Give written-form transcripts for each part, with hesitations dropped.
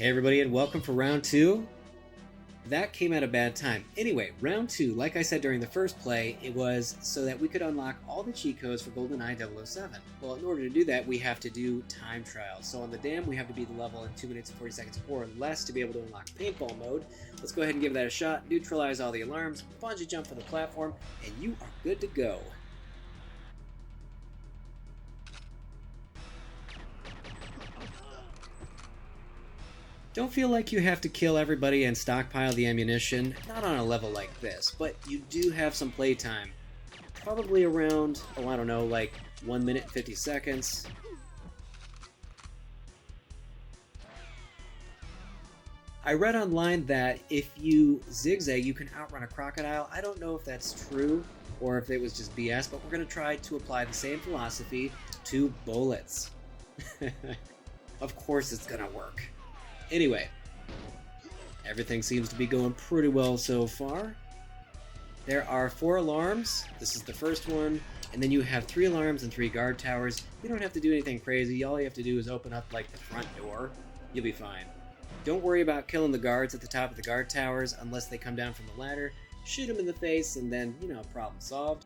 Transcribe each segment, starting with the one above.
Hey everybody, and welcome for round 2. That came at a bad time. Anyway, round 2, like I said during the first play, it was so that we could unlock all the cheat codes for GoldenEye 007. Well, in order to do that, we have to do time trials. So on the dam, we have to beat the level in 2 minutes and 40 seconds or less to be able to unlock paintball mode. Let's go ahead and give that a shot, neutralize all the alarms, bungee jump for the platform, and you are good to go. Don't feel like you have to kill everybody and stockpile the ammunition, not on a level like this, but you do have some playtime. Probably around, oh I don't know, like 1 minute and 50 seconds. I read online that if you zigzag, you can outrun a crocodile. I don't know if that's true or if it was just BS, but we're going to try to apply the same philosophy to bullets. Of course it's going to work. Anyway, everything seems to be going pretty well so far. There are 4 alarms. This is the first one. And then you have 3 alarms and 3 guard towers. You don't have to do anything crazy. All you have to do is open up like the front door. You'll be fine. Don't worry about killing the guards at the top of the guard towers unless they come down from the ladder. Shoot them in the face and then, problem solved.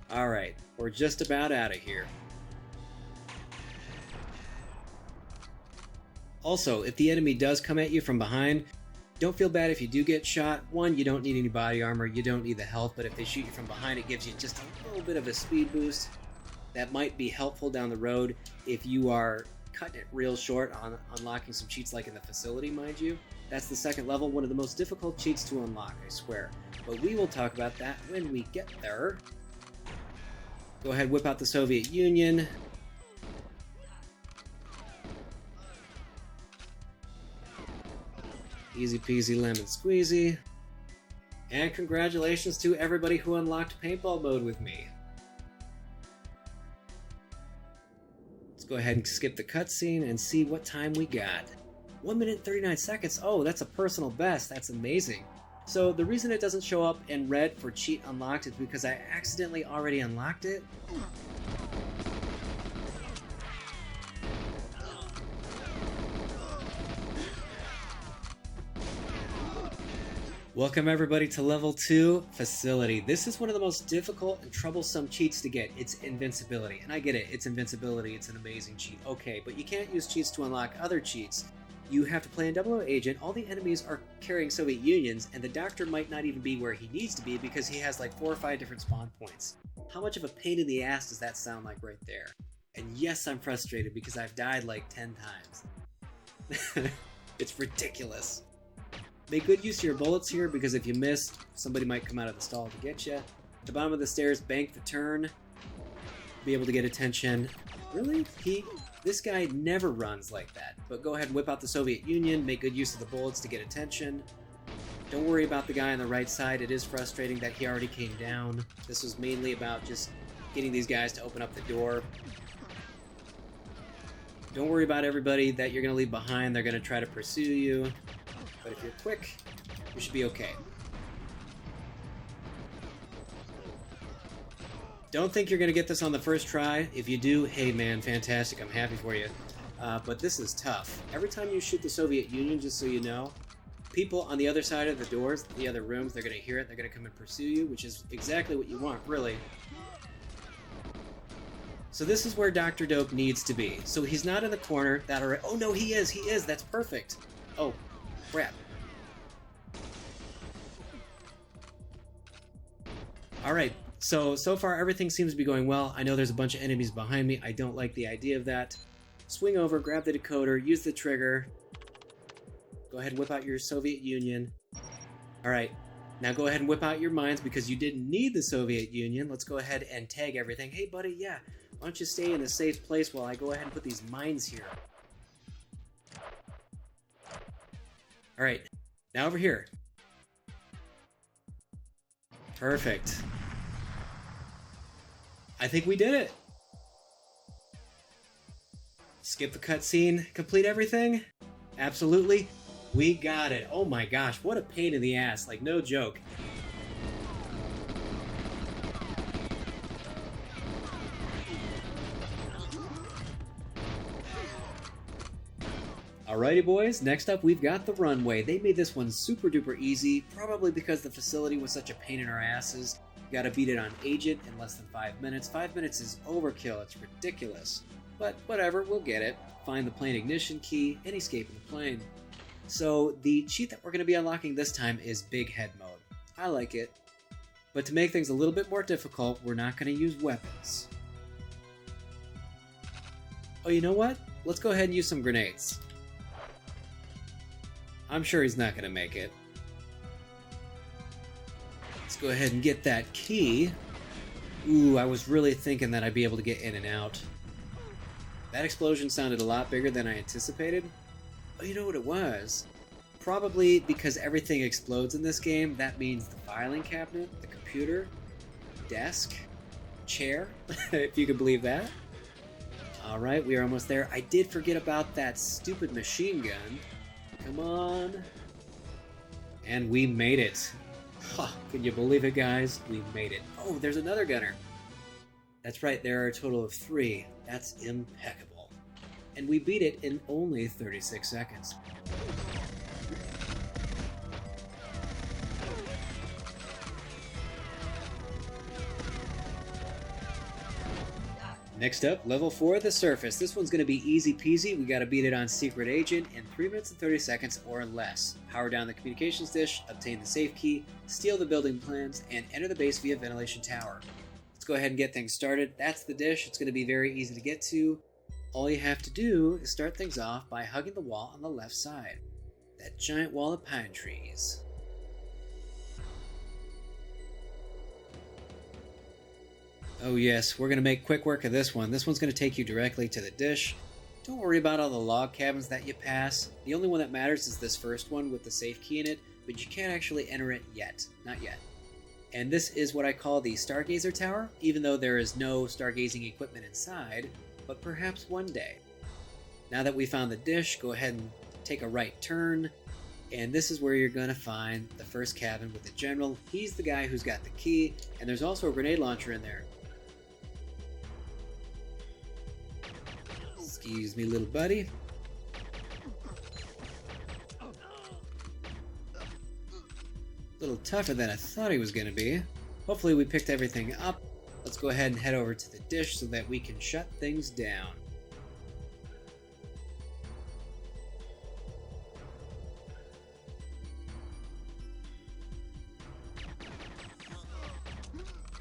Alright, we're just about out of here. Also, if the enemy does come at you from behind, don't feel bad if you do get shot. One, you don't need any body armor, you don't need the health, but if they shoot you from behind, it gives you just a little bit of a speed boost. That might be helpful down the road if you are cutting it real short on unlocking some cheats like in the facility, mind you. That's the second level, one of the most difficult cheats to unlock, I swear. But we will talk about that when we get there. Go ahead, whip out the Soviet Union. Easy peasy lemon squeezy. And congratulations to everybody who unlocked paintball mode with me. Let's go ahead and skip the cutscene and see what time we got. 1 minute and 39 seconds. Oh, that's a personal best. That's amazing. So the reason it doesn't show up in red for cheat unlocked is because I accidentally already unlocked it. Welcome everybody to level 2, Facility. This is one of the most difficult and troublesome cheats to get. It's invincibility. And I get it, it's invincibility, it's an amazing cheat. Okay, but you can't use cheats to unlock other cheats. You have to play a 00 agent, all the enemies are carrying Soviet Unions, and the doctor might not even be where he needs to be because he has like 4 or 5 different spawn points. How much of a pain in the ass does that sound like right there? And yes, I'm frustrated because I've died like 10 times. It's ridiculous. Make good use of your bullets here, because if you miss, somebody might come out of the stall to get you. At the bottom of the stairs, bank the turn. Be able to get attention. Really? This guy never runs like that. But go ahead and whip out the Soviet Union, make good use of the bullets to get attention. Don't worry about the guy on the right side. It is frustrating that he already came down. This was mainly about just getting these guys to open up the door. Don't worry about everybody that you're going to leave behind. They're going to try to pursue you. But if you're quick, you should be okay. Don't think you're going to get this on the first try. If you do, hey man, fantastic, I'm happy for you. But this is tough. Every time you shoot the Soviet Union, just so you know, people on the other side of the doors, the other rooms, they're going to hear it, they're going to come and pursue you, which is exactly what you want, really. So this is where Dr. Dope needs to be. So he's not in the corner. Oh no, he is, that's perfect. Oh. Crap. Alright, so far everything seems to be going well. I know there's a bunch of enemies behind me. I don't like the idea of that. Swing over, grab the decoder, use the trigger. Go ahead and whip out your Soviet Union. Alright, now go ahead and whip out your mines because you didn't need the Soviet Union. Let's go ahead and tag everything. Hey buddy, yeah, why don't you stay in a safe place while I go ahead and put these mines here. Alright, now over here. Perfect. I think we did it. Skip the cutscene, complete everything? Absolutely. We got it. Oh my gosh, what a pain in the ass, like no joke. Alrighty boys, next up we've got the Runway. They made this one super duper easy, probably because the facility was such a pain in our asses. You gotta beat it on Agent in less than 5 minutes. 5 minutes is overkill, it's ridiculous. But whatever, we'll get it. Find the plane ignition key and escape in the plane. So the cheat that we're going to be unlocking this time is Big Head mode. I like it. But to make things a little bit more difficult, we're not going to use weapons. Oh, you know what? Let's go ahead and use some grenades. I'm sure he's not going to make it. Let's go ahead and get that key. Ooh, I was really thinking that I'd be able to get in and out. That explosion sounded a lot bigger than I anticipated. Oh, you know what it was? Probably because everything explodes in this game, that means the filing cabinet, the computer, desk, chair, if you can believe that. Alright, we are almost there. I did forget about that stupid machine gun. Come on. And we made it. Huh, can you believe it, guys? We made it. Oh, there's another gunner. That's right, there are a total of 3. That's impeccable. And we beat it in only 36 seconds. Next up, level 4, the surface. This one's going to be easy peasy. We got to beat it on Secret Agent in 3 minutes and 30 seconds or less. Power down the communications dish, obtain the safe key, steal the building plans, and enter the base via ventilation tower. Let's go ahead and get things started. That's the dish. It's going to be very easy to get to. All you have to do is start things off by hugging the wall on the left side. That giant wall of pine trees. Oh yes, we're going to make quick work of this one. This one's going to take you directly to the dish. Don't worry about all the log cabins that you pass. The only one that matters is this first one with the safe key in it, but you can't actually enter it yet. Not yet. And this is what I call the Stargazer Tower, even though there is no stargazing equipment inside, but perhaps one day. Now that we found the dish, go ahead and take a right turn, and this is where you're going to find the first cabin with the general. He's the guy who's got the key, and there's also a grenade launcher in there. Excuse me, little buddy. A little tougher than I thought he was going to be. Hopefully we picked everything up. Let's go ahead and head over to the dish so that we can shut things down.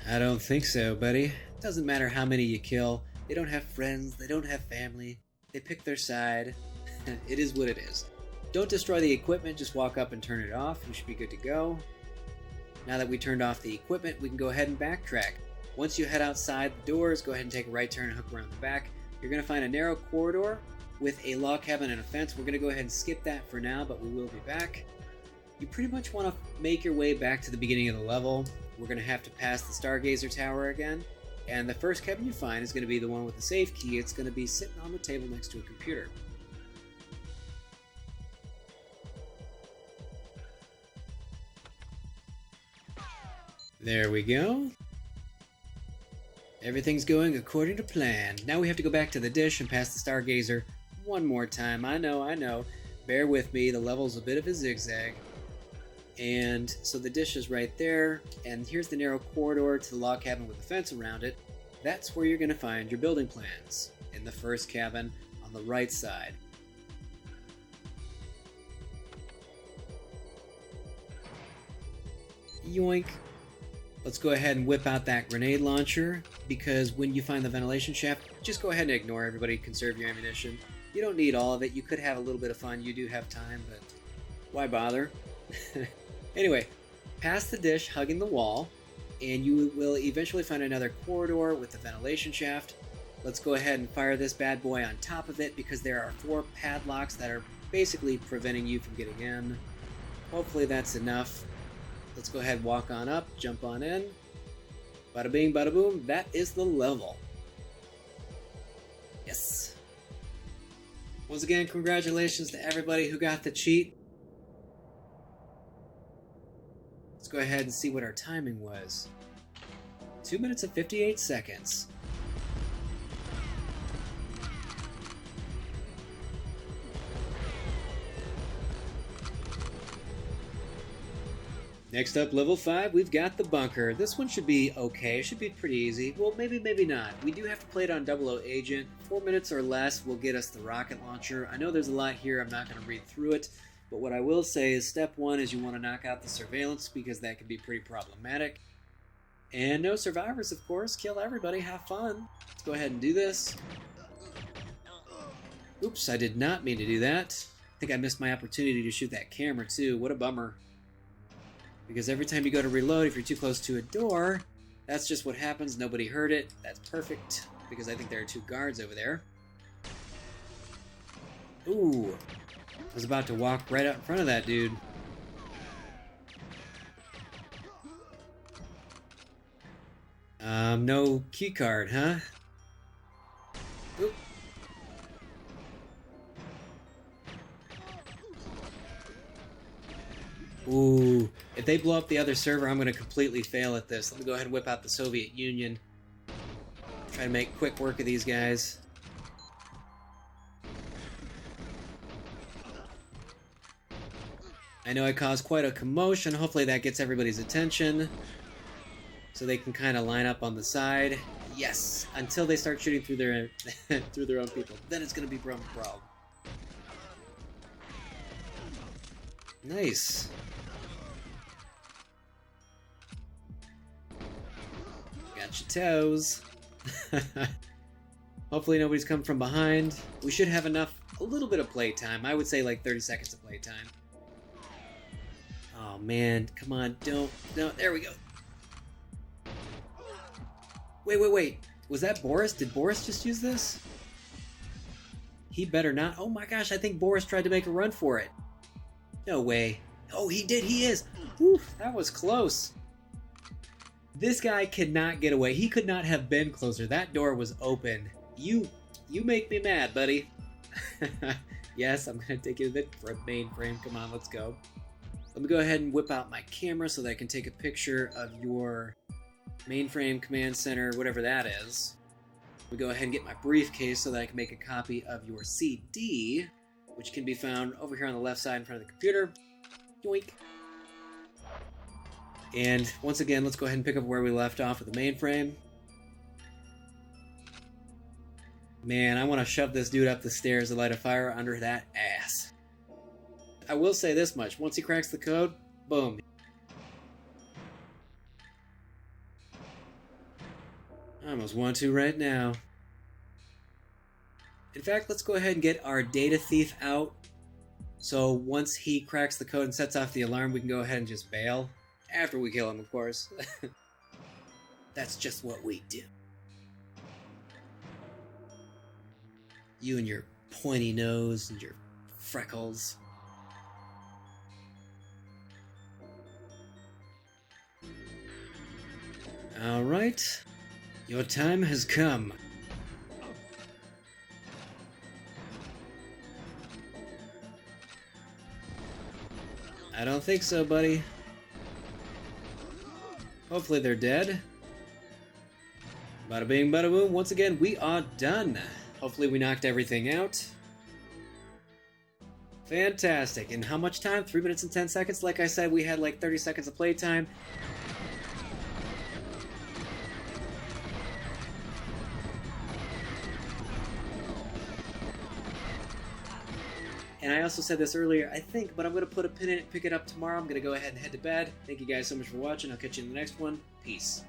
I don't think so, buddy. Doesn't matter how many you kill. They don't have friends, they don't have family, they pick their side. It is what it is. Don't destroy the equipment, just walk up and turn it off. You should be good to go. Now that we turned off the equipment, we can go ahead and backtrack. Once you head outside the doors, go ahead and take a right turn and hook around the back. You're going to find a narrow corridor with a log cabin and a fence. We're going to go ahead and skip that for now, but we will be back. You pretty much want to make your way back to the beginning of the level. We're going to have to pass the Stargazer Tower again. And the first cabin you find is going to be the one with the safe key. It's going to be sitting on the table next to a computer. There we go. Everything's going according to plan. Now we have to go back to the dish and pass the Stargazer one more time. I know. Bear with me, the level's a bit of a zigzag. And so the dish is right there, and here's the narrow corridor to the log cabin with the fence around it. That's where you're going to find your building plans, in the first cabin on the right side. Yoink. Let's go ahead and whip out that grenade launcher, because when you find the ventilation shaft, just go ahead and ignore everybody, conserve your ammunition. You don't need all of it, you could have a little bit of fun, you do have time, but why bother? Anyway, pass the dish hugging the wall, and you will eventually find another corridor with the ventilation shaft. Let's go ahead and fire this bad boy on top of it, because there are 4 padlocks that are basically preventing you from getting in. Hopefully that's enough. Let's go ahead and walk on up, jump on in. Bada bing, bada boom, that is the level. Yes. Once again, congratulations to everybody who got the cheat. Let's go ahead and see what our timing was. 2 minutes and 58 seconds. Next up, level 5, we've got the bunker. This one should be okay. It should be pretty easy. Well, maybe not. We do have to play it on 00 Agent. 4 minutes or less will get us the rocket launcher. I know there's a lot here. I'm not going to read through it. But what I will say is step 1 is you want to knock out the surveillance because that can be pretty problematic. And no survivors, of course. Kill everybody. Have fun. Let's go ahead and do this. Oops, I did not mean to do that. I think I missed my opportunity to shoot that camera, too. What a bummer. Because every time you go to reload, if you're too close to a door, that's just what happens. Nobody heard it. That's perfect, because I think there are 2 guards over there. Ooh. I was about to walk right out in front of that dude. No key card, huh? Oop. Ooh, if they blow up the other server, I'm going to completely fail at this. Let me go ahead and whip out the Soviet Union. Try to make quick work of these guys. I know I caused quite a commotion. Hopefully that gets everybody's attention. So they can kind of line up on the side. Yes, until they start shooting through their through their own people. Then it's going to be a problem. Nice. Got your toes. Hopefully nobody's come from behind. We should have a little bit of playtime. I would say like 30 seconds of playtime. Oh man, come on, don't, there we go. Wait. Was that Boris? Did Boris just use this? He better not. Oh my gosh, I think Boris tried to make a run for it. No way. Oh, he did, he is. Whew, that was close. This guy could not get away. He could not have been closer. That door was open. You make me mad, buddy. Yes, I'm gonna take you to the mainframe. Come on, let's go. Let me go ahead and whip out my camera so that I can take a picture of your mainframe command center, whatever that is. We go ahead and get my briefcase so that I can make a copy of your CD, which can be found over here on the left side in front of the computer. Yoink. And once again, let's go ahead and pick up where we left off with the mainframe. Man, I want to shove this dude up the stairs and light a fire under that ass. I will say this much. Once he cracks the code, boom. I almost want to right now. In fact, let's go ahead and get our data thief out. So once he cracks the code and sets off the alarm, we can go ahead and just bail. After we kill him, of course. That's just what we do. You and your pointy nose and your freckles. Alright. Your time has come. I don't think so, buddy. Hopefully they're dead. Bada bing, bada boom. Once again, we are done. Hopefully we knocked everything out. Fantastic. And how much time? 3 minutes and 10 seconds? Like I said, we had like 30 seconds of playtime. And I also said this earlier, I think, but I'm going to put a pin in it, pick it up tomorrow. I'm going to go ahead and head to bed. Thank you guys so much for watching. I'll catch you in the next one. Peace.